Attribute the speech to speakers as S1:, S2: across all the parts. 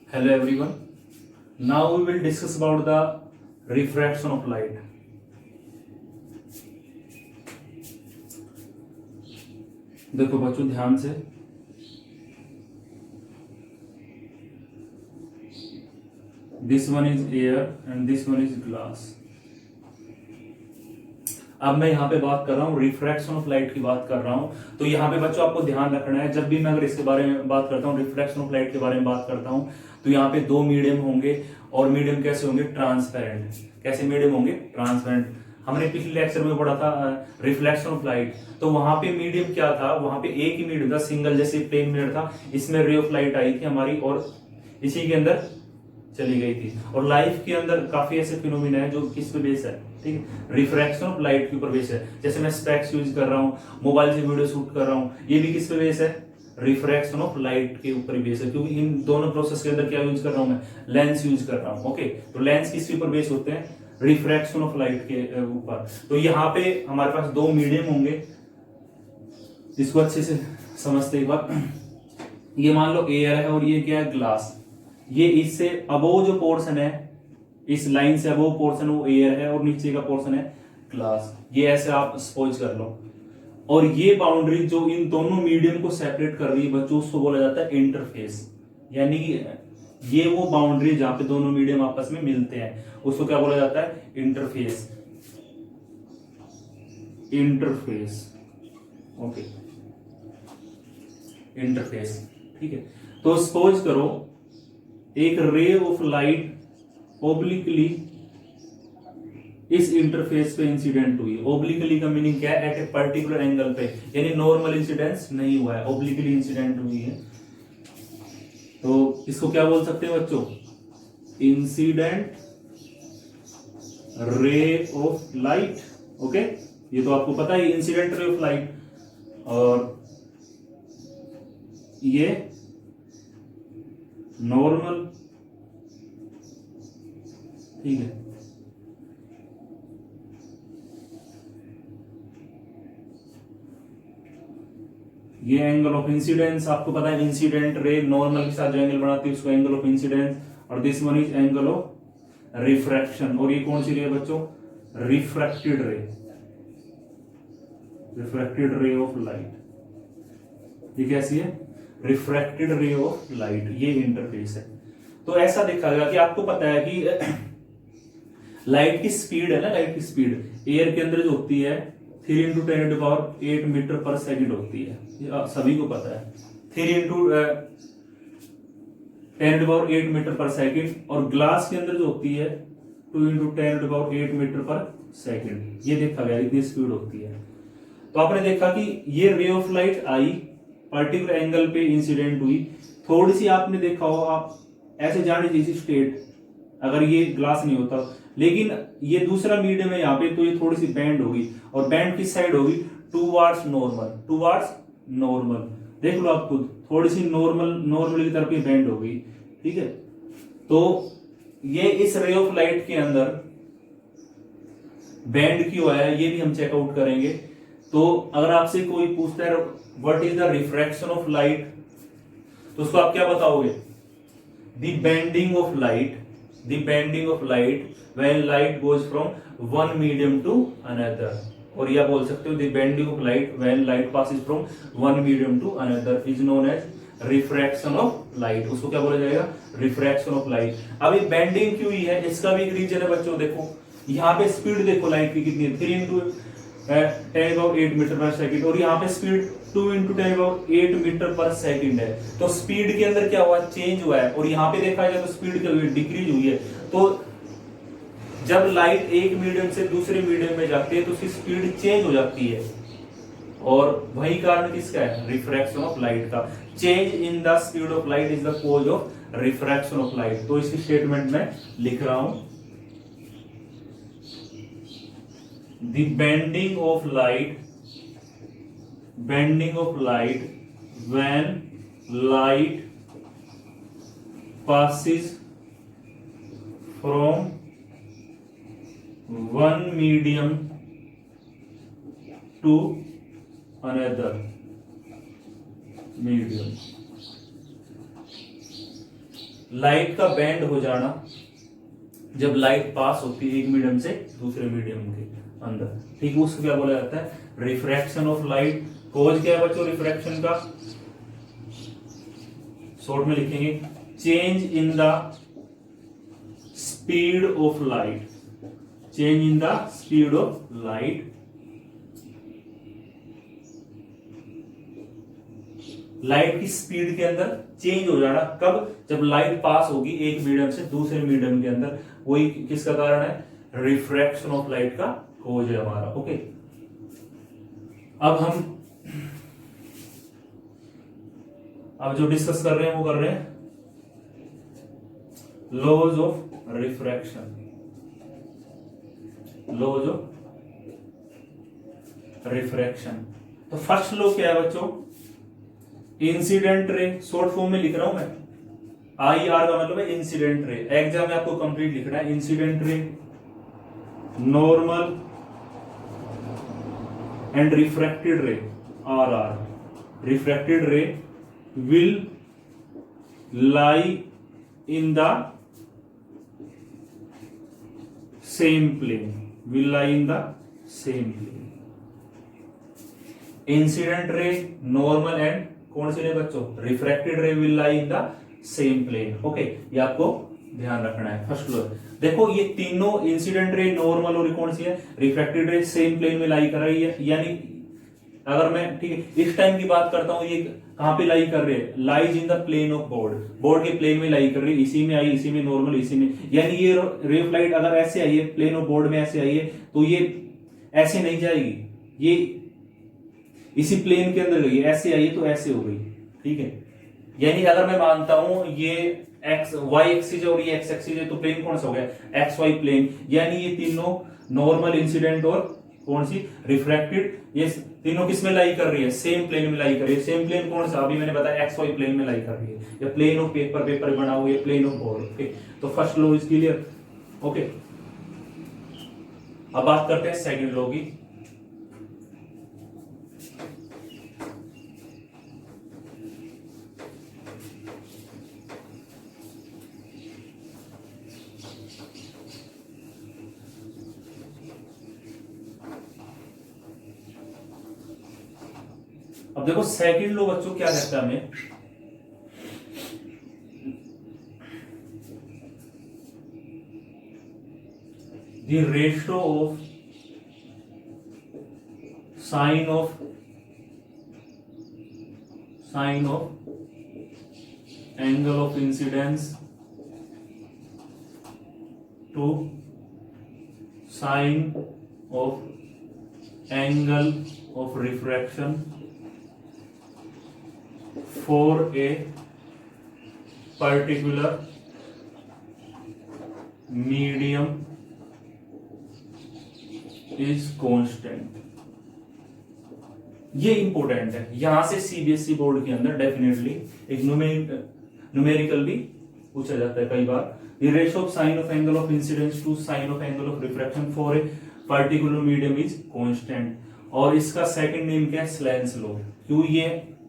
S1: Hello everyone. Now we will discuss about the refraction of light. देखो बच्चों ध्यान से, this one is air and this one is glass. अब मैं यहाँ पे बात कर रहा हूँ रिफ्रैक्शन ऑफ लाइट की बात कर रहा हूँ। तो यहाँ पे बच्चों आपको ध्यान रखना है, जब भी मैं अगर इसके बारे में बात करता हूँ, रिफ्रैक्शन ऑफ लाइट के बारे में बात करता हूँ, तो यहाँ पे दो मीडियम होंगे और मीडियम कैसे होंगे? ट्रांसपेरेंट। कैसे मीडियम होंगे? ट्रांसपेरेंट। हमने पिछले लेक्चर में पढ़ा था रिफ्लेक्शन ऑफ लाइट, तो वहां पे मीडियम क्या था? वहां पे एक ही मीडियम था, सिंगल जैसे प्लेन मिरर था, इसमें रे ऑफ लाइट आई थी हमारी और इसी के अंदर चली गई थी। और लाइफ के अंदर काफी ऐसे फिनोमिना है जो किस पे बेस है? ठीक है, रिफ्रैक्शन ऑफ लाइट के ऊपर बेस है। जैसे मैं स्पेक्स यूज कर रहा हूँ, मोबाइल से वीडियो शूट कर रहा हूँ, ये भी किस पे बेस है? रिफ्रैक्शन ऑफ लाइट के ऊपर बेस है, क्योंकि इन दोनों प्रोसेस के अंदर क्या यूज कर रहा हूं मैं? लेंस यूज कर रहा हूं। ओके, तो लेंस किसके ऊपर बेस होते हैं? रिफ्रैक्शन ऑफ लाइट के ऊपर। तो यहाँ पे हमारे पास दो मीडियम होंगे, इसको अच्छे से समझते एक बार। ये मान लो एयर है और ये क्या है? ग्लास। ये इससे अबोव जो पोर्शन है, इस लाइन से अबोव पोर्शन वो एयर है और नीचे का पोर्शन है ग्लास। ये ऐसे आप सपोज कर लो। और ये बाउंड्री जो इन दोनों मीडियम को सेपरेट कर रही है बच्चों, उसको बोला जाता है इंटरफेस। यानी कि ये वो बाउंड्री जहां पे दोनों मीडियम आपस में मिलते हैं, उसको क्या बोला जाता है? इंटरफेस। इंटरफेस। Okay, interface. ठीक है, तो सपोज करो एक रे ऑफ लाइट ओब्लिकली इस इंटरफेस पे इंसिडेंट हुई। ओब्लिकली का मीनिंग क्या है? एट ए पर्टिकुलर एंगल पे, यानी नॉर्मल इंसिडेंस नहीं हुआ है, ओब्लिकली इंसिडेंट हुई है। तो इसको क्या बोल सकते हैं बच्चों? Incident ray of light. Okay, ये तो आपको पता है, इंसिडेंट रे ऑफ लाइट। और ये नॉर्मल। ठीक है, ये एंगल ऑफ इंसिडेंस आपको पता है, इंसिडेंट रे नॉर्मल के साथ जो एंगल बनाती है उसको एंगल ऑफ इंसिडेंस। और this one is angle of refraction. और ये कौन सी रे है बच्चों? रिफ्रैक्टेड रे। रिफ्रैक्टेड रे ऑफ लाइट। ये कैसी है? रिफ्रैक्टेड रे ऑफ लाइट। ये इंटरफेस है। तो ऐसा देखा गया कि आपको पता है कि लाइट की स्पीड है ना, लाइट की स्पीड एयर के अंदर जो होती है 3 इंटू 10⁸ मीटर पर सेकेंड होती है। ये सभी को पता है, 3 इंटू 10⁸ मीटर पर सेकेंड। और ग्लास के अंदर जो होती है 2 इंटू 10⁸ मीटर पर सेकेंड। ये देखा गया इतनी स्पीड होती है। तो आपने देखा कि ये रे of light I, particular angle पे इंसिडेंट हुई। थोड़ी सी आपने देखा हो, आप ऐसे जाने जैसी स्टेट, अगर ये ग्लास नहीं होता, लेकिन ये दूसरा मीडियम है यहाँ पे, तो ये थोड़ी सी बैंड होगी। और बैंड किस साइड होगी? Towards normal. Towards normal. देख लो आप खुद, थोड़ी सी नॉर्मल की तरफ बैंड होगी। ठीक है, तो ये इस रे ऑफ लाइट के अंदर बैंड क्यों आया, ये भी हम चेकआउट करेंगे। तो अगर आपसे कोई पूछता है what is the refraction of light, तो उसको आप क्या बताओगे? The bending of light. The bending of light when light goes from one medium to another। और यह बोल सकते हो the bending of light when light passes from one medium to another is known as refraction of light। उसको क्या बोला जाएगा? refraction of light। अब ये bending क्यों ही है, इसका भी एक रीजन है बच्चों। देखो यहाँ पे स्पीड देखो लाइट की कितनी है, 3 इंटू 10⁸ मीटर पर सेकेंड। और यहाँ पे स्पीड 2 इंटू 10⁸ मीटर पर सेकेंड है। तो स्पीड के अंदर क्या हुआ? चेंज हुआ है। और यहाँ पे देखा जाए तो स्पीड क्या हुई? डिक्रीज हुई है। तो जब लाइट एक मीडियम से दूसरे मीडियम में जाती है तो उसकी स्पीड चेंज हो जाती है। और वही कारण किसका है? रिफ्रैक्शन ऑफ लाइट का। Change in the speed of light is the cause of refraction of light. तो इसकी स्टेटमेंट में लिख रहा हूं, the bending of light when light passes from one medium to another medium। Light का band हो जाना जब लाइट पास होती है एक मीडियम से दूसरे मीडियम के अंदर, ठीक है, उसको क्या बोला जाता है, रिफ्रैक्शन ऑफ लाइट। कॉज क्या है बच्चों रिफ्रैक्शन का, शॉर्ट में लिखेंगे change in the speed of light, change in the speed of light, light की स्पीड के अंदर चेंज हो जाना, कब, जब लाइट पास होगी एक मीडियम से दूसरे मीडियम के अंदर, वही किसका कारण है, रिफ्रैक्शन ऑफ लाइट का खोज है हमारा। ओके, अब जो डिस्कस कर रहे हैं वो कर रहे हैं laws of refraction, laws of refraction. तो फर्स्ट लॉ क्या है बच्चों, इंसिडेंट रे, शॉर्ट फॉर्म में लिख रहा हूं मैं, आई आर का मतलब है इंसिडेंट रे, एग्जाम में आपको कंप्लीट लिखना है, incident ray, normal and refracted ray, are are, refracted ray will lie in the same plane, will lie in the same plane। Incident ray, normal and कौन से रे बच्चों, refracted ray will lie in the same plane. Okay, ये आपको ध्यान रखना है। First law देखो, ये तीनों इंसिडेंट रे, नॉर्मल और कौन सी है, रिफ्रैक्टेड रे सेम प्लेन में लाई कर रही है, यानी अगर मैं, ठीक है, इस टाइम की बात करता हूं, ये कहां पे लाई कर रहे हैं, lies in the plane of board, board के प्लेन में लाई कर रही है, इसी में आई, इसी में नॉर्मल, इसी में, यानी ये रे ऑफ लाइट अगर ऐसे आई है, प्लेन ऑफ बोर्ड में ऐसे आई है, तो ये ऐसे नहीं जाएगी, ये इसी प्लेन के अंदर गई, ऐसे आई है तो ऐसे हो गई, ठीक है। यानी अगर मैं मानता हूं ये एक्स वाई एक्सिस और ये एक्स एक्सिस है, तो प्लेन कौन सा हो गया, एक्स वाई प्लेन, यानी ये तीनों नॉर्मल, इंसिडेंट और कौन सी, रिफ्रैक्टेड, ये तीनों किस में लाई कर रही है, सेम प्लेन में लाई कर रही है। सेम प्लेन कौन सा, अभी मैंने बताया एक्स वाई प्लेन में लाई कर रही है, या प्लेन ऑफ पेपर, पेपर बना हुआ है, प्लेन ऑफ बोर्ड। ओके, तो first law is clear. Okay, अब बात करते हैं सेकंड लॉ की। अब देखो सेकंड लॉ बच्चों क्या कहता है हमें, the ratio of sine of angle of incidence to sine of angle of refraction for a particular medium is constant। ये इंपॉर्टेंट है, यहां से सीबीएसई बोर्ड के अंदर डेफिनेटली एक न्यूमेरिकल भी पूछा जाता है कई बार। The ratio of sine of angle of incidence to sine of angle of refraction for a particular medium is constant। और इसका सेकंड नेम क्या है, स्लेन्स लॉ। क्यों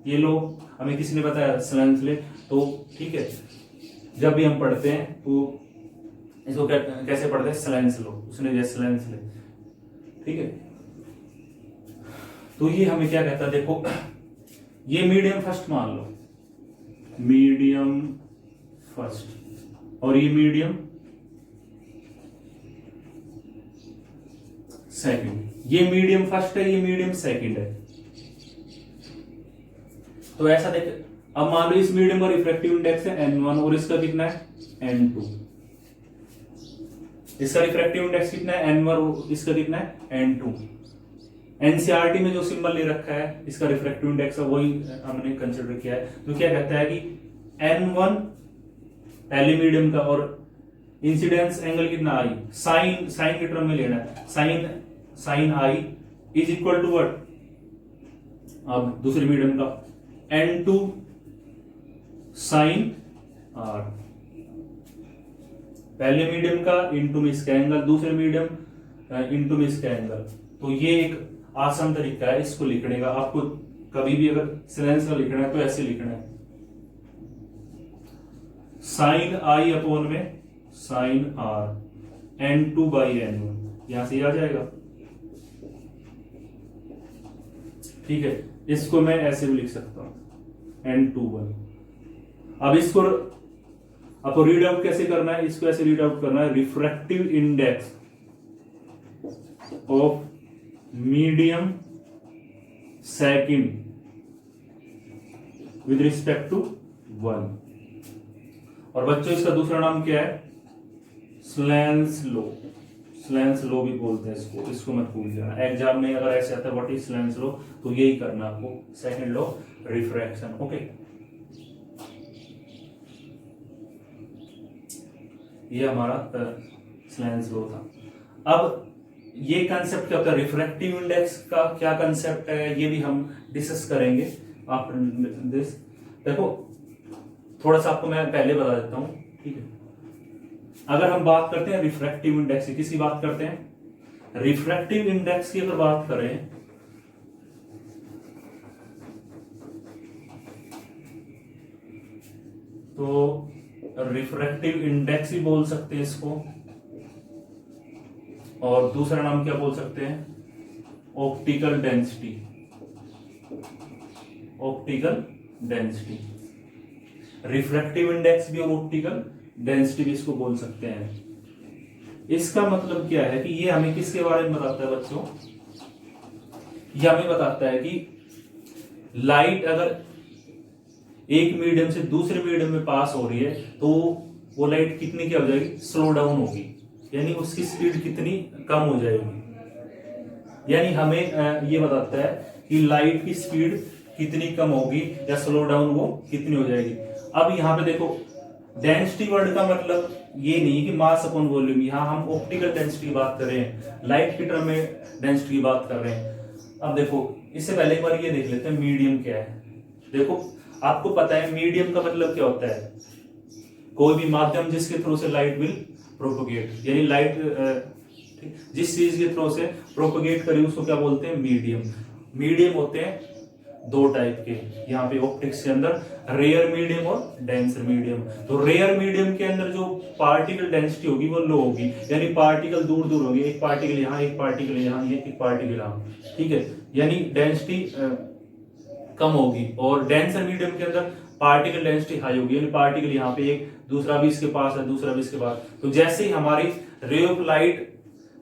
S1: ये लो हमें किसी ने बताया, स्लेन्स लॉ। तो ठीक है, जब भी हम पढ़ते हैं तो इसको कैसे पढ़ते हैं, स्लेन्स लॉ, उसने दिया स्लेन्स लॉ, ठीक है। तो ये हमें क्या कहता है, देखो ये मीडियम फर्स्ट मान लो, मीडियम फर्स्ट, और ये मीडियम सेकंड। ये मीडियम फर्स्ट है, ये मीडियम सेकंड है। तो ऐसा देख, अब मान लो इस मीडियम का रिफ्रैक्टिव इंडेक्स है n1 और इसका कितना है n2। इसका रिफ्रैक्टिव इंडेक्स कितना है n1 और इसका कितना है n2। एनसीईआरटी में जो सिंबल ले रखा है इसका रिफ्रैक्टिव इंडेक्स है, वही हमने कंसीडर किया है। तो क्या कहता है कि n1 पहले मीडियम का, और इंसिडेंस एंगल कितना आई, साइन के टर्म में लेना है, sine i is equal to what, अब दूसरे मीडियम का n2 साइन आर, पहले मीडियम का इनटू में इसका एंगल, दूसरे मीडियम इनटू में इसका एंगल। तो ये एक आसान तरीका है इसको लिखने का। आपको कभी भी अगर स्लेन्स का लिखना है तो ऐसे लिखना है, साइन आई अपॉन में साइन आर N2/N1, यहां से आ जाएगा। ठीक है, इसको मैं ऐसे भी लिख सकता हूं N21। अब इसको आपको रीड आउट कैसे करना है, इसको ऐसे रीड आउट करना है, refractive index of medium second with respect to 1। और बच्चों इसका दूसरा नाम क्या है, स्लेन्स लॉ। स्लेन्स लॉ भी बोलते हैं इसको, इसको मत भूल जाना। एग्जाम में अगर ऐसे आता है व्हाट इज स्लेन्स लॉ, तो यही करना आपको, सेकंड लॉ रिफ्रैक्शन। ओके, ये हमारा स्लेन्स लॉ था। अब ये कंसेप्ट क्या होता है, रिफ्रैक्टिव इंडेक्स का क्या कंसेप्ट है, ये भी हम डिस्कस करेंगे आफ्टर दिस। देखो थोड़ा सा आपको मैं पहले बता देता हूं, ठीक है। अगर हम बात करते हैं रिफ्रैक्टिव इंडेक्स की, किसकी बात करते हैं, रिफ्रैक्टिव इंडेक्स की अगर बात करें तो रिफ्रैक्टिव इंडेक्स भी बोल सकते हैं इसको, और दूसरा नाम क्या बोल सकते हैं, optical density. Optical density, refractive index भी और ऑप्टिकल डेंसिटी भी इसको बोल सकते हैं। इसका मतलब क्या है कि ये हमें किसके बारे में बताता है बच्चों, ये हमें बताता है कि लाइट अगर एक मीडियम से दूसरे मीडियम में पास हो रही है तो वो लाइट कितनी क्या हो जाएगी, स्लो डाउन होगी, यानी उसकी स्पीड कितनी कम हो जाएगी। यानी हमें ये बताता है कि लाइट की स्पीड कितनी कम होगी या स्लो डाउन वो कितनी हो जाएगी। अब यहाँ पे देखो डेंसिटी वर्ड का मतलब ये नहीं कि मास अपॉन वॉल्यूम, यहाँ हम ऑप्टिकल डेंसिटी की बात कर रहे हैं, लाइट की टर्म में डेंसिटी की बात कर रहे हैं। अब देखो इससे पहले एक बार ये देख लेते हैं मीडियम क्या है। देखो आपको पता है मीडियम का मतलब क्या होता है, कोई भी माध्यम जिसके थ्रू से लाइट विल प्रोपोगेट, यानी लाइट जिस चीज के थ्रू से प्रोपोगेट करी उसको क्या बोलते हैं, मीडियम। मीडियम होते हैं दो टाइप के, यहाँ पे ऑप्टिक्स के अंदर रेयर मीडियम और डेंसर मीडियम। तो रेयर मीडियम के अंदर जो पार्टिकल डेंसिटी होगी वो लो होगी, यानी पार्टिकल दूर दूर होगी, एक पार्टिकल यहाँ, एक पार्टिकल यहाँ, एक पार्टिकल यहाँ, ठीक है, यानी डेंसिटी कम होगी। और डेंसर मीडियम के अंदर पार्टिकल डेंसिटी हाई होगी, यानी पार्टिकल यहाँ पे एक, दूसरा भी इसके पास है, दूसरा भी इसके पास। तो जैसे ही हमारी रे ऑफ लाइट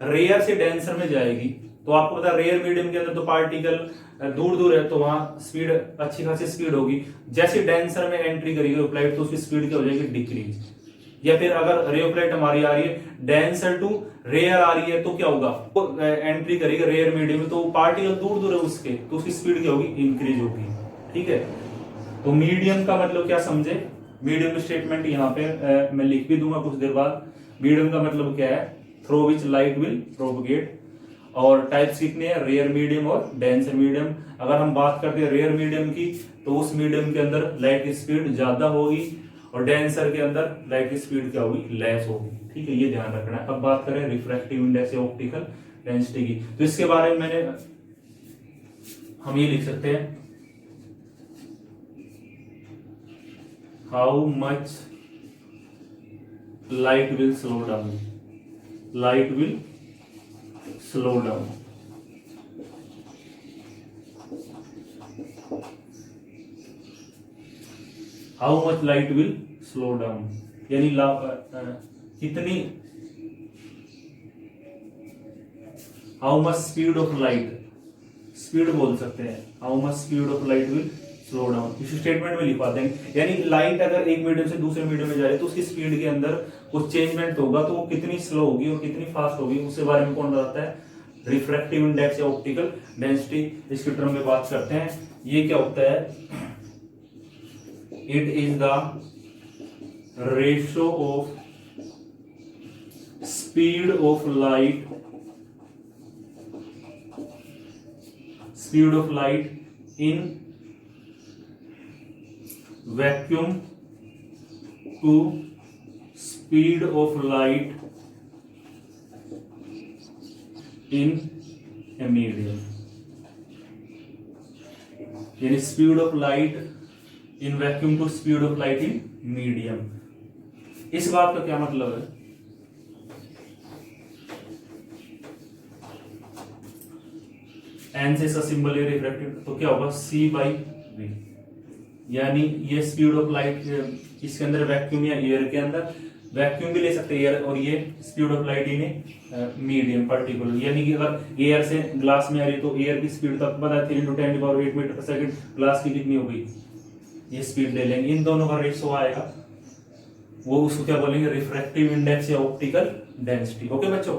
S1: रेयर से डेंसर में जाएगी, तो आपको पता है रेयर मीडियम के अंदर तो पार्टिकल दूर दूर है, तो वहां स्पीड अच्छी खासी स्पीड होगी। जैसे डेंसर में एंट्री करेगी रे ऑफ लाइट तो उसकी स्पीड क्या हो जाएगी, डिक्रीज। या फिर अगर रे ऑफ लाइट हमारी आ रही है डेंसर टू रेयर आ रही है तो क्या होगा, वो एंट्री करेगी रेयर मीडियम में, तो पार्टिकल दूर दूर है उसके, तो उसकी स्पीड क्या होगी, इंक्रीज होगी। ठीक है, तो मीडियम का मतलब क्या समझे, मीडियम स्टेटमेंट यहाँ पे मैं लिख भी दूंगा कुछ देर बाद। मीडियम का मतलब क्या है, through which light will propagate. और टाइप्स कितने हैं, रेयर मीडियम और डेंसर मीडियम। अगर हम बात करते हैं रेयर मीडियम की, तो उस मीडियम के अंदर लाइट की स्पीड ज्यादा होगी, और डेंसर के अंदर लाइट की स्पीड क्या होगी, लेस होगी। ठीक है, ये ध्यान रखना है। अब बात करें रिफ्रैक्टिव इंडेक्स या ऑप्टिकल डेंसिटी की, तो इसके बारे में हम ये लिख सकते हैं, how much light will slow down, light will slow down. How much light will slow down, यानी कितनी, how much speed of light, speed बोल सकते हैं, how much speed of light will slow down. इस स्टेटमेंट में लिखवा देंगे, यानी लाइट अगर एक मीडियम से दूसरे मीडियम में जा रही है तो उसकी स्पीड के अंदर कुछ चेंजमेंट होगा, तो वो कितनी स्लो होगी और कितनी फास्ट होगी, उसके बारे में कौन बताता है, रिफ्रैक्टिव इंडेक्स या ऑप्टिकल डेंसिटी। इसके टर्म में बात करते हैं, ये क्या होता है, it is the ratio of speed of light, speed of light in vacuum to speed of light in a medium, यानी speed of light in vacuum to speed of light in medium. इस बात का क्या मतलब है, N से इसका symbol है रिफ्रैक्टिव, तो क्या होगा C बाई V, यानी ये स्पीड ऑफ लाइट इसके अंदर वैक्यूम या एयर के अंदर, वैक्यूम भी ले सकते हैं एयर, और ये speed of light in medium particular, यानी कि अगर एयर से ग्लास में आ रही तो एयर की स्पीड तक पता है 3 × 10⁸ मीटर पर सेकंड, ग्लास की कितनी होगी, ये स्पीड ले लेंगे, इन दोनों का रेशो आएगा, वो उसको क्या बोलेंगे, रिफ्रैक्टिव इंडेक्स या ऑप्टिकल डेंसिटी। ओके बच्चों,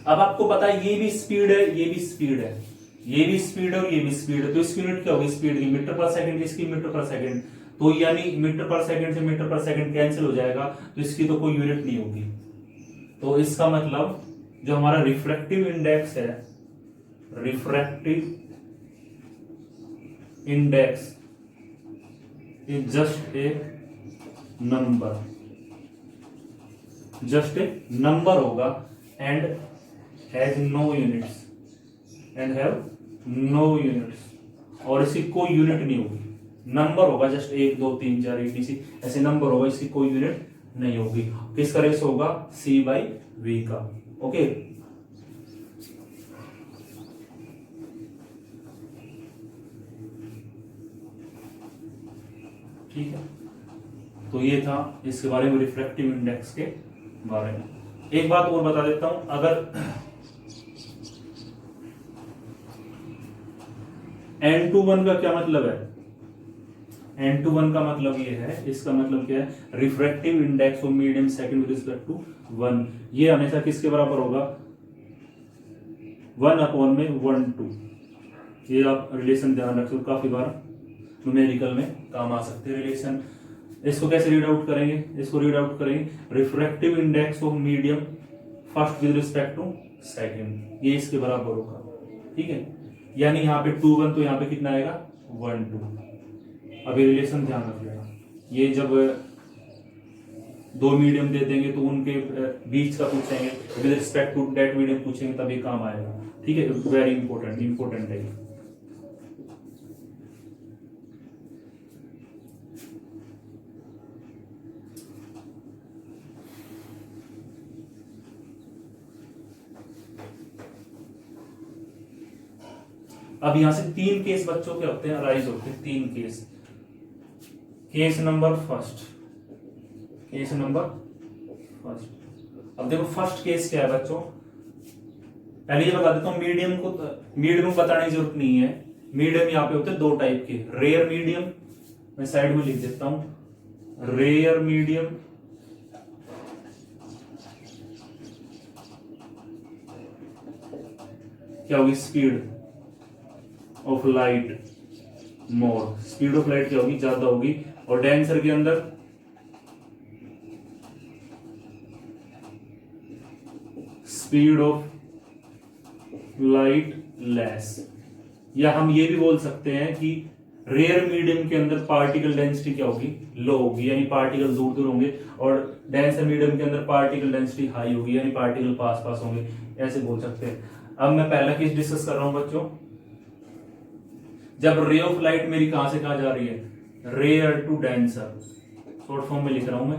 S1: अब आपको पता है ये भी स्पीड है, ये भी स्पीड है, ये भी स्पीड है और ये भी स्पीड है, तो इसकी यूनिट क्या होगी स्पीड की, मीटर पर सेकंड, इसकी मीटर पर सेकंड, तो यानी मीटर पर सेकंड से मीटर पर सेकंड कैंसिल हो जाएगा, तो इसकी तो कोई यूनिट नहीं होगी। तो इसका मतलब जो हमारा रिफ्रैक्टिव इंडेक्स है, refractive index is just a number, just a number होगा, and has no units, and have no units, और इसकी कोई यूनिट नहीं होगी, नंबर होगा, जस्ट 1 2 3 4 ABC ऐसे नंबर होगा, इसकी कोई यूनिट नहीं होगी। किसका रेशो होगा, C बाई V का। ओके, ठीक है, तो ये था इसके बारे में, रिफ्रैक्टिव इंडेक्स के बारे में। एक बात और बता देता हूं, अगर N21 का क्या मतलब है, N21 का मतलब ये है, इसका मतलब क्या है, refractive index of medium second with respect to 1, ये हमेशा किसके बराबर होगा, 1/(1/2), ये आप रिलेशन ध्यान रखो, काफी बार न्यूमेरिकल में काम आ सकते हैं रिलेशन। इसको कैसे रीड आउट करेंगे, इसको रीड आउट करेंगे refractive index of medium first with respect to second, ये इसके बराबर होगा, ठीक है, यानी यहाँ पे 2 1, तो यहाँ पे कितना आएगा 1 2। अभी रिलेशन ध्यान रखिएगा, ये जब दो मीडियम दे देंगे तो उनके बीच का पूछेंगे, with respect to that medium पूछेंगे, तभी काम आएगा, ठीक है, वेरी इंपॉर्टेंट है। अब यहां से 3 केस बच्चों के होते हैं, अराइज होते हैं 3 case. Case number first, case number first. अब देखो फर्स्ट केस क्या है बच्चों, पहले ये बता देता हूं, मीडियम को बताने की जरूरत नहीं है। मीडियम यहाँ पे होते हैं 2 टाइप के, रेयर मीडियम, मैं साइड में लिख देता हूं, रेयर मीडियम क्या होगी, speed of light more, speed of light क्या होगी, ज्यादा होगी, और डेंसर के अंदर स्पीड ऑफ लाइट लेस। या हम ये भी बोल सकते हैं कि रेयर मीडियम के अंदर पार्टिकल डेंसिटी क्या होगी, लो होगी, यानी पार्टिकल दूर दूर होंगे, और डेंसर मीडियम के अंदर पार्टिकल डेंसिटी हाई होगी, यानी पार्टिकल पास पास होंगे, ऐसे बोल सकते हैं। अब मैं पहला केस डिस्कस कर रहा हूं बच्चों, जब रे ऑफ लाइट मेरी कहां से कहां जा रही है, rare to denser, short form में लिख रहा हूं मैं,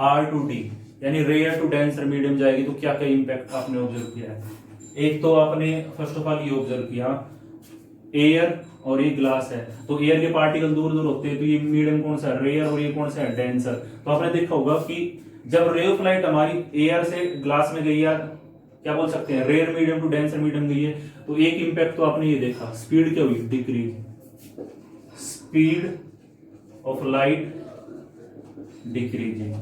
S1: R to D, यानी रेयर टू डेंसर मीडियम जाएगी, तो क्या क्या इंपैक्ट आपने ऑब्जर्व किया है। एक तो आपने फर्स्ट ऑफ ऑल ये ऑब्जर्व किया, एयर और ये ग्लास है, तो एयर के पार्टिकल दूर दूर होते हैं, तो ये मीडियम कौन सा है, रेयर, और ये कौन सा है, डेंसर। तो आपने देखा होगा कि जब रे ऑफ लाइट हमारी एयर से ग्लास में गई है, क्या बोल सकते हैं, rare medium to denser medium गई है, तो एक इंपैक्ट तो आपने ये देखा, स्पीड क्या हुई, decrease, speed of light decreasing,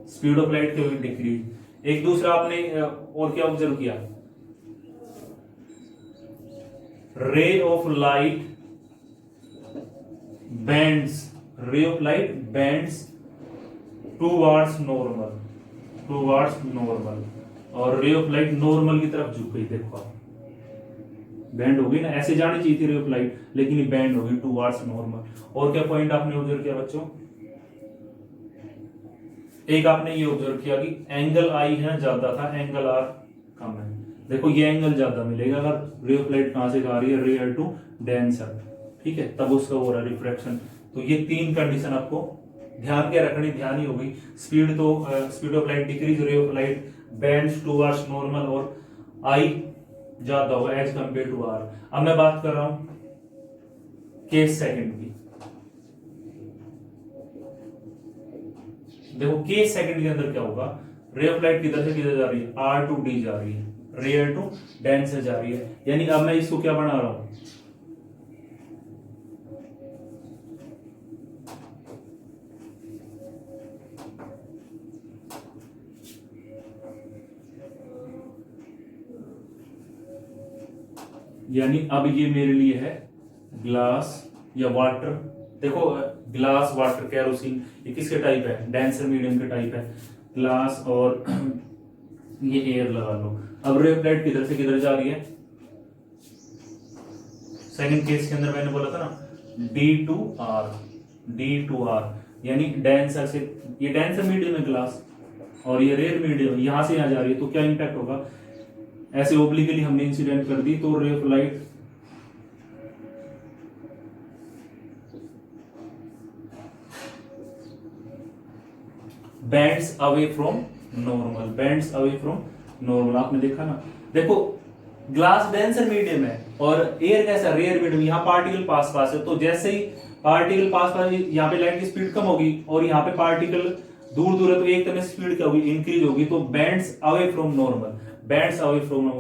S1: speed of light क्या हुई, डिक्रीज। एक दूसरा आपने और क्या ऑब्जर्व किया, ray of light bends, ray of light bends towards normal, towards normal, और रे ऑफ लाइट नॉर्मल की तरफ झुक गई, देखो आप बैंड होगी ना, ऐसे जानी चाहिए थी रे ऑफ लाइट, लेकिन ये बैंड होगी टूवर्ड्स नॉर्मल। और क्या पॉइंट आपने ऑब्जर्व किया बच्चों, एक आपने ये ऑब्जर्व किया कि एंगल आई है ज्यादा था, एंगल आर कम है। देखो ये एंगल ज्यादा मिलेगा अगर रे ऑफ लाइट कहां से आ रही है, रेयर टू डेंसर, ठीक है, तब उसका हो रहा है रिफ्रैक्शन। तो ये 3 कंडीशन आपको ध्यान क्या रखनी, ध्यान ही होगी। स्पीड तो speed of light decrease, ray of light bends towards normal, और आई ज्यादा होगा एज कंपेयर टू आर। अब मैं बात कर रहा हूं केस सेकंड की। देखो केस सेकंड के अंदर क्या होगा, रे ऑफ लाइट किधर से किधर जा रही है, आर टू डी जा रही है, रेयर टू डेंस से जा रही है। यानी अब मैं इसको क्या बना रहा हूं, यानी अब ये मेरे लिए है ग्लास या वाटर। देखो ग्लास, वाटर, केरोसिन, ये किसके टाइप है, डेंसर मीडियम के टाइप है। ग्लास और ये एयर लगा लो। अब रे ऑफ लाइट किधर से किधर जा रही है, सेकंड केस के अंदर मैंने बोला था ना D to R, D to R, यानी डेंसर से, ये डेंसर मीडियम है ग्लास, और ये रेयर मीडियम यहां से यहां जा रही है। तो क्या इंपैक्ट होगा, ऐसे ओब्लिकली हमने इंसिडेंट कर दी, तो रे of light bands away from normal, bands away from normal. आपने देखा ना, देखो ग्लास डेंसर मीडियम है और एयर कैसा, रेयर मीडियम, यहाँ पार्टिकल पास पास है। तो जैसे ही पार्टिकल पास पास, यहाँ पे लाइट की स्पीड कम होगी और यहाँ पे पार्टिकल दूर दूर है, तो एक तरह से स्पीड क्या होगी, इंक्रीज होगी। तो bands away from normal, bands away from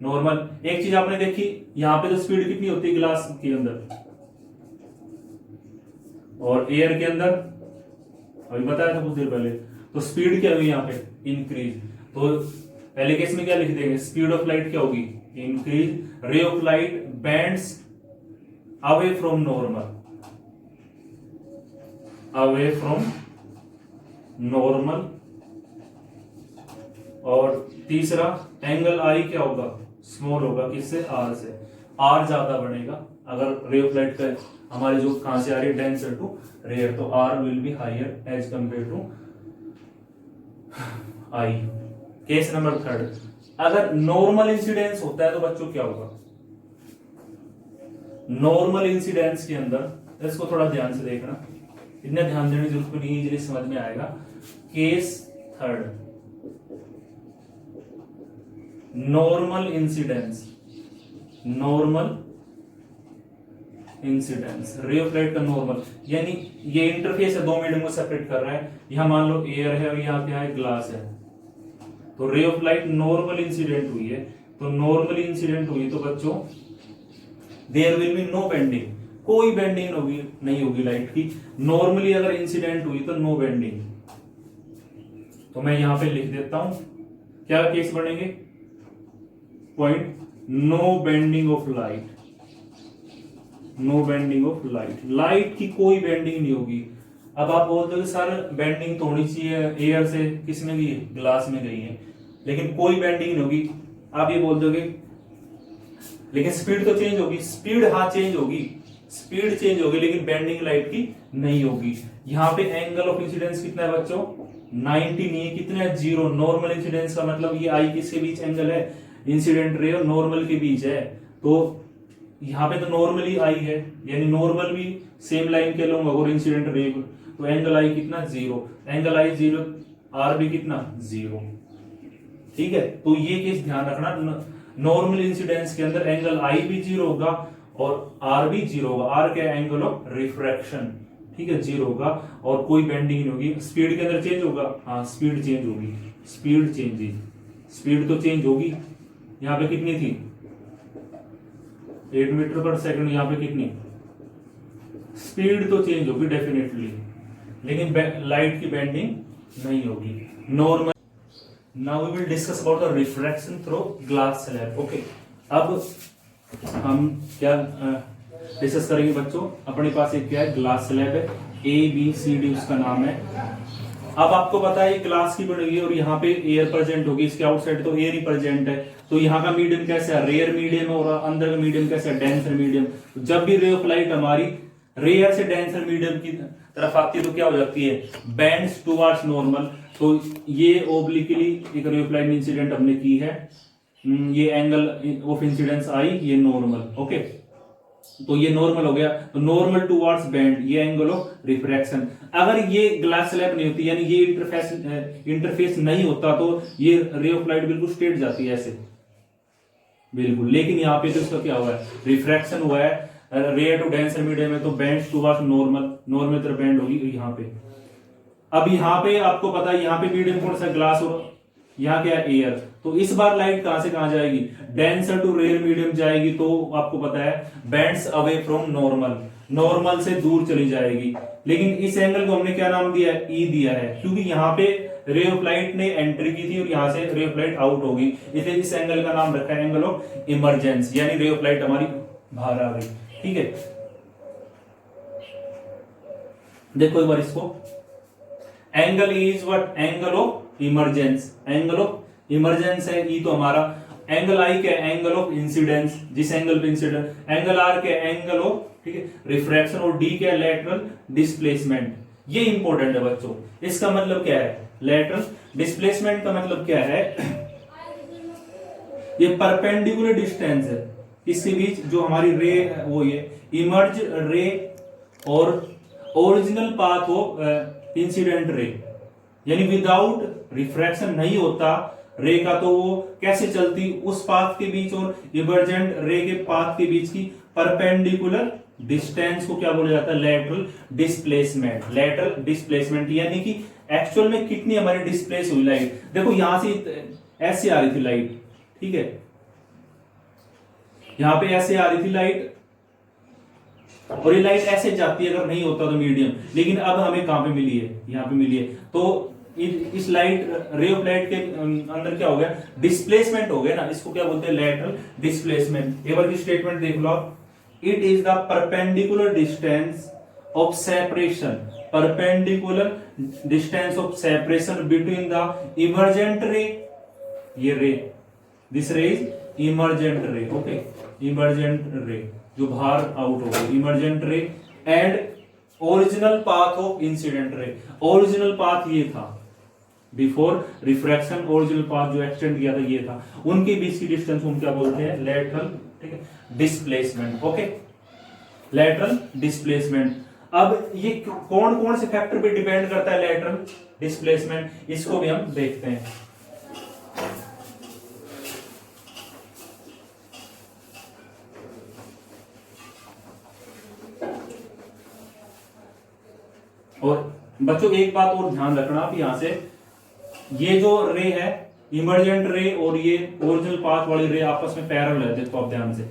S1: normal. एक चीज आपने देखी, यहाँ पे तो स्पीड कितनी होती है ग्लास के अंदर और एयर के अंदर, अभी बताया था कुछ देर पहले, तो स्पीड क्या होगी यहाँ पे, इंक्रीज। तो पहले केस में क्या लिख देंगे, स्पीड ऑफ लाइट क्या होगी, इंक्रीज, रे of light bands away from normal, away from normal. और तीसरा एंगल आई क्या होगा, स्मॉल होगा, किससे, आर से। आर ज्यादा बढ़ेगा अगर रे ऑफ लाइट का हमारे जो कहां से आ रही है, डेंसर टू रेयर, तो r will be higher as compared to i. Case number third, अगर नॉर्मल इंसिडेंस होता है तो बच्चों क्या होगा, नॉर्मल इंसिडेंस के अंदर, इसको थोड़ा ध्यान से देखना, इतना ध्यान देने की जरूरत नहीं, इजीली समझ में आएगा। Case third, normal incidence, normal incidence, रे ऑफ लाइट का नॉर्मल, यानी ये इंटरफेस है, दो मीडियम को सेपरेट कर रहा है। यहां मान लो एयर है और यहाँ क्या है, ग्लास है। तो रे ऑफ लाइट नॉर्मल इंसिडेंट हुई है, तो नॉर्मल इंसिडेंट हुई तो बच्चों there will be no bending, कोई बेंडिंग होगी नहीं होगी लाइट की। नॉर्मली अगर इंसिडेंट हुई तो नो बेंडिंग। तो मैं यहां पे लिख देता हूं, क्या केस बनेंगे, point, no bending of light, no bending of light, light की कोई बेंडिंग नहीं होगी। अब आप बोलते हो सर बेंडिंग तो होनी चाहिए, एयर से किस में गई है, ग्लास में गई है, लेकिन कोई बेंडिंग नहीं होगी। आप ये बोल दोगे लेकिन स्पीड तो चेंज होगी, स्पीड हाँ चेंज होगी, स्पीड चेंज होगी, लेकिन बेंडिंग लाइट की नहीं होगी। यहाँ पे एंगल ऑफ इंसिडेंस कितना है बच्चों, 90 नहीं है, कितना है, 0। नॉर्मल इंसिडेंस का मतलब ये आई किसके बीच एंगल है, इंसिडेंट रे और नॉर्मल के बीच है। तो यहाँ पे तो नॉर्मली आई है, यानी नॉर्मल भी सेम लाइन के लूंगा और इंसिडेंट रे, तो एंगल आई कितना, 0, एंगल आई 0, आर भी कितना, 0। ठीक है, तो ये केस ध्यान रखना, नॉर्मल इंसिडेंस के अंदर एंगल आई भी 0 होगा और आर भी 0 होगा। आर क्या, एंगल ऑफ रिफ्रैक्शन, ठीक है, 0 होगा और कोई बेंडिंग नहीं होगी। स्पीड के अंदर चेंज होगा, हाँ स्पीड चेंज होगी, स्पीड चेंज, स्पीड तो चेंज होगी। यहाँ पे कितनी थी, 8 मीटर पर सेकंड, यहाँ पे कितनी, स्पीड तो चेंज होगी डेफिनेटली, लेकिन लाइट की बेंडिंग नहीं होगी, normal. Now we will discuss about the refraction through glass slab. Okay, अब हम क्या डिस्कस करेंगे बच्चों, अपने पास एक क्या है, ग्लास स्लैब है, ABCD उसका नाम है। अब आपको पता है ये ग्लास की बनेगी और यहाँ पे एयर प्रेजेंट होगी, इसके आउटसाइड तो एयर ही प्रेजेंट है। तो यहाँ का मीडियम कैसा है, रेयर मीडियम, और अंदर का मीडियम कैसा है, डेंसर मीडियम। जब भी रे ऑफ लाइट हमारी रेयर से डेंसर मीडियम की तरफ आती है तो क्या हो जाती है, बेंड्स टुवर्ड्स नॉर्मल। तो ये ओब्लिकली एक रे ऑफ लाइट इंसिडेंट हमने की है, ये एंगल ऑफ इंसिडेंस आई, ये नॉर्मल। ओके, तो ये नॉर्मल हो गया, तो नॉर्मल टुवर्ड्स बैंड, ये एंगल ऑफ रिफ्रैक्शन। अगर ये ग्लास स्लैब नहीं होती, यानी ये इंटरफेस नहीं होता, तो ये रे ऑफ लाइट बिल्कुल स्ट्रेट जाती है ऐसे बिल्कुल। लेकिन यहाँ पे तो इसका क्या हुआ है, रिफ्रैक्शन हुआ है रे टू डेंसर मीडियम में, तो बैंड टुवर्ड्स नॉर्मल तरफ बैंड होगी यहाँ पे। अब यहाँ पे आपको पता है यहाँ पे मीडियम कौन सा, ग्लास, और यहाँ क्या है, एयर। तो इस बार लाइट कहां से कहां जाएगी, डेंसर टू रेयर मीडियम जाएगी, तो आपको पता है बैंड्स अवे फ्रॉम नॉर्मल से दूर चली जाएगी। लेकिन इस एंगल को हमने क्या नाम दिया है, ई दिया है, क्योंकि यहाँ पे रे ऑफ लाइट ने एंट्री की थी और यहां से रे ऑफ लाइट आउट होगी, इसलिए इस एंगल का नाम रखा है एंगल ऑफ इमरजेंस, यानी रे ऑफ लाइट हमारी बाहर आ गई। ठीक है, देखो एक बार इसको, angle is what, angle of emergence, angle of emergence है ई तो हमारा। एंगल आई क्या, एंगल ऑफ इंसिडेंस, जिस एंगल पे इंसिडेंस, एंगल आर क्या, एंगल ऑफ, ठीक है, रिफ्रैक्शन, और डी क्या, लेटरल डिस्प्लेसमेंट। ये इंपॉर्टेंट है बच्चों, इसका मतलब क्या है, लेटरल डिस्प्लेसमेंट का मतलब क्या है, ये परपेंडिकुलर डिस्टेंस है इसके बीच, जो हमारी रे है वो ये इमर्ज रे और ओरिजिनल पाथ ऑफ इंसिडेंट रे, यानी विदाउट रिफ्रैक्शन नहीं होता रे का, तो वो कैसे चलती, उस पाथ के बीच और इमर्जेंट रे के पाथ के बीच की परपेंडिकुलर डिस्टेंस को क्या बोला जाता है, लेटरल डिस्प्लेसमेंट। लेटरल डिस्प्लेसमेंट यानी कि एक्चुअल में कितनी हमारी डिस्प्लेस हुई लाइट। देखो यहां से ऐसे आ रही थी लाइट, ठीक है, यहां पे ऐसे आ रही थी लाइट, और ये लाइट ऐसे जाती है अगर नहीं होता तो मीडियम, लेकिन अब हमें कहां पे मिली है, यहां पे मिली है। तो इस लाइट रे ऑफ लाइट के अंदर क्या हो गया, डिस्प्लेसमेंट हो गया ना, इसको क्या बोलते हैं, लेटरल डिस्प्लेसमेंट। एक बार की स्टेटमेंट देख लो, it is the perpendicular distance of separation, perpendicular distance of separation between the emergent ray, ये ray, this ray is emergent ray, okay, emergent ray जो बाहर आउट हो गई, emergent ray and original path of incident ray. Original path ये था before refraction, original path जो extend किया था ये था, उनके बीच की डिस्टेंस हम क्या बोलते हैं, लेटरल, ठीक है, डिस्प्लेसमेंट, ओके, लेटरल डिस्प्लेसमेंट। अब ये कौन कौन से फैक्टर पे डिपेंड करता है लेटरल डिस्प्लेसमेंट, इसको भी हम देखते हैं। और बच्चों एक बात और ध्यान रखना, आप यहां से ये जो रे है इमर्जेंट रे और ये ओरिजिनल पाथ वाली रे आपस में पैरेलल है, देखो आप ध्यान से,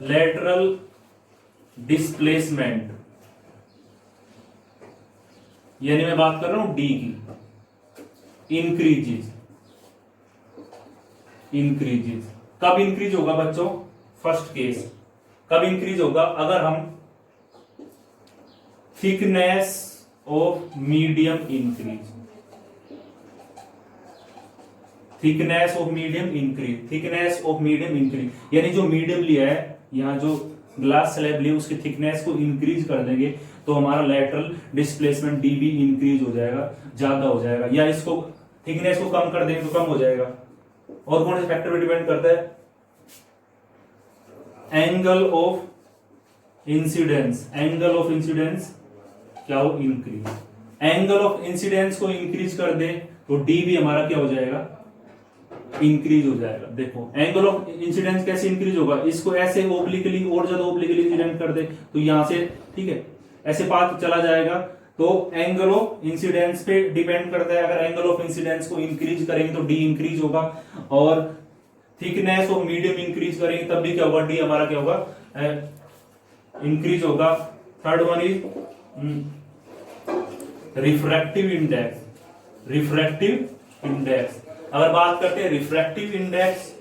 S1: लेटरल डिस्प्लेसमेंट, यानी मैं बात कर रहा हूं डी की, इंक्रीजेस कब इंक्रीज होगा बच्चों, फर्स्ट केस कब इंक्रीज होगा, अगर हम thickness of medium increase, thickness of medium increase, thickness of medium increase, यानी जो मीडियम लिया है, यहां जो ग्लास स्लैब ली उसकी थिकनेस को इंक्रीज कर देंगे, तो हमारा लेटरल डिस्प्लेसमेंट डी भी इंक्रीज हो जाएगा, ज्यादा हो जाएगा, या इसको थिकनेस को कम कर देंगे तो कम हो जाएगा। और कौन से फैक्टर पे डिपेंड करता है, angle of incidence, angle of incidence क्या हो, इंक्रीज, एंगल ऑफ इंसिडेंस को इंक्रीज कर दे तो डी भी हमारा क्या हो जाएगा, इंक्रीज हो जाएगा। देखो एंगल ऑफ इंसिडेंस कैसे इंक्रीज होगा, इसको ऐसे ओब्लिकली और ज्यादा ओब्लिकली इंसिडेंट कर दे तो यहां से, ठीक है, ऐसे पाथ चला जाएगा, तो एंगल ऑफ इंसिडेंस पे डिपेंड करता है। अगर एंगल ऑफ इंसिडेंस को इंक्रीज करेंगे तो डी इंक्रीज होगा, और थिकनेस ऑफ मीडियम इंक्रीज करेंगे तब भी क्या होगा, डी हमारा क्या होगा, इंक्रीज होगा। Third one is refractive index, refractive index, अगर बात करते हैं रिफ्रैक्टिव इंडेक्स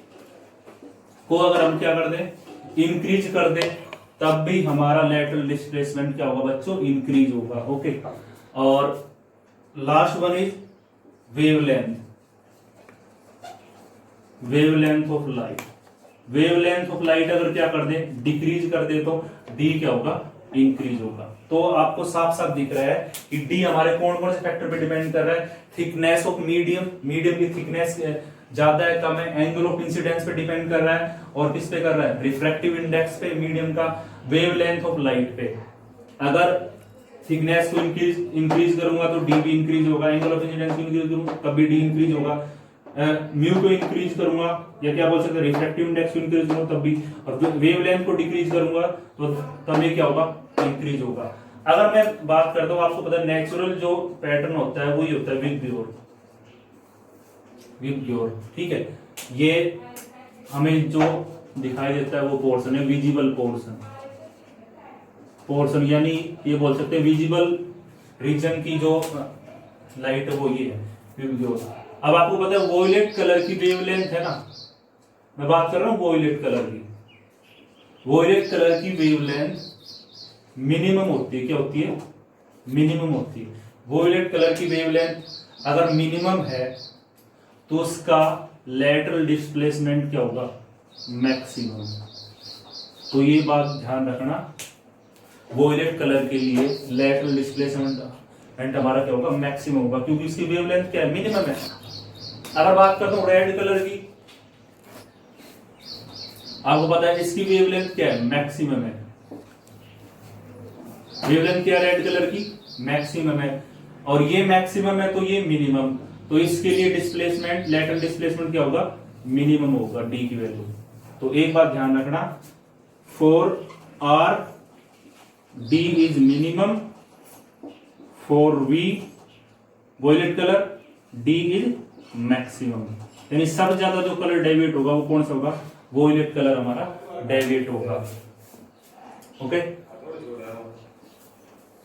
S1: को अगर हम क्या कर दें, इंक्रीज कर दें, तब भी हमारा लेटरल डिस्प्लेसमेंट क्या होगा बच्चों, इंक्रीज होगा, ओके। और last one is wavelength, wavelength of light, wavelength of light अगर क्या कर दे, डिक्रीज कर दे, तो डी क्या होगा, इंक्रीज होगा। तो आपको साफ साफ दिख रहा है कि डी हमारे कौन कौन से फैक्टर पे डिपेंड कर रहा है। थिकनेस ऑफ मीडियम, मीडियम की थिकनेस ज्यादा है कम है, एंगल ऑफ इंसिडेंस पे डिपेंड कर रहा है, और किस पे कर रहा है, रिफ्रैक्टिव इंडेक्स पे मीडियम का, वेवलेंथ ऑफ लाइट पे। अगर थिकनेस को इंक्रीज करूंगा तो डी भी इंक्रीज होगा, एंगल ऑफ इंसिडेंस को इंक्रीज करूंगा तब भी डी इंक्रीज होगा, म्यू को इंक्रीज करूंगा या क्या बोल सकते हैं रिफ्रैक्टिव इंडेक्स को इंक्रीज करूंगा तब भी, और वेवलेंथ को डिक्रीज करूंगा तो तब ये क्या होगा, इंक्रीज होगा। अगर मैं बात करता हूं, आपको पता है नेचुरल जो पैटर्न होता है वही होता है विद ग्योर, विद ग्योर, ठीक है। ये हमें जो दिखाई देता है वो पोर्शन है विजिबल पोर्शन, पोर्शन यानी ये बोल सकते हैं विजिबल रीजन की जो लाइट है वो ये है विद ग्योर। अब आपको पता है वोयलेट कलर की वेवलेंथ है ना, मैं बात कर रहा हूं वोयलेट कलर की, वोयलेट कलर की वेवलेंथ मिनिमम होती है, क्या होती है, मिनिमम होती है। वोयलेट कलर की वेवलेंथ अगर मिनिमम है तो उसका लेटरल डिस्प्लेसमेंट क्या होगा, मैक्सिमम। तो ये बात ध्यान रखना, वोयलेट कलर के लिए लेटरल डिस्प्लेसमेंट हमारा क्या होगा, मैक्सिमम होगा, क्योंकि इसकी वेवलेंथ क्या है, मिनिमम है। अगर बात करता हूं रेड कलर की, आपको पता है इसकी वेवलेंथ क्या है, मैक्सिमम है। वेवलेंथ क्या है रेड कलर की, मैक्सिमम है, और ये मैक्सिमम है तो ये मिनिमम, तो इसके लिए डिस्प्लेसमेंट, लेटरल डिस्प्लेसमेंट क्या होगा, मिनिमम होगा डी की वैल्यू। तो एक बात ध्यान रखना, for R D is minimum, for V violet colour D is maximum, यानी सबसे ज्यादा जो कलर डेविएट होगा वो कौन सा होगा, वोयलेट कलर हमारा डेविएट होगा। ओके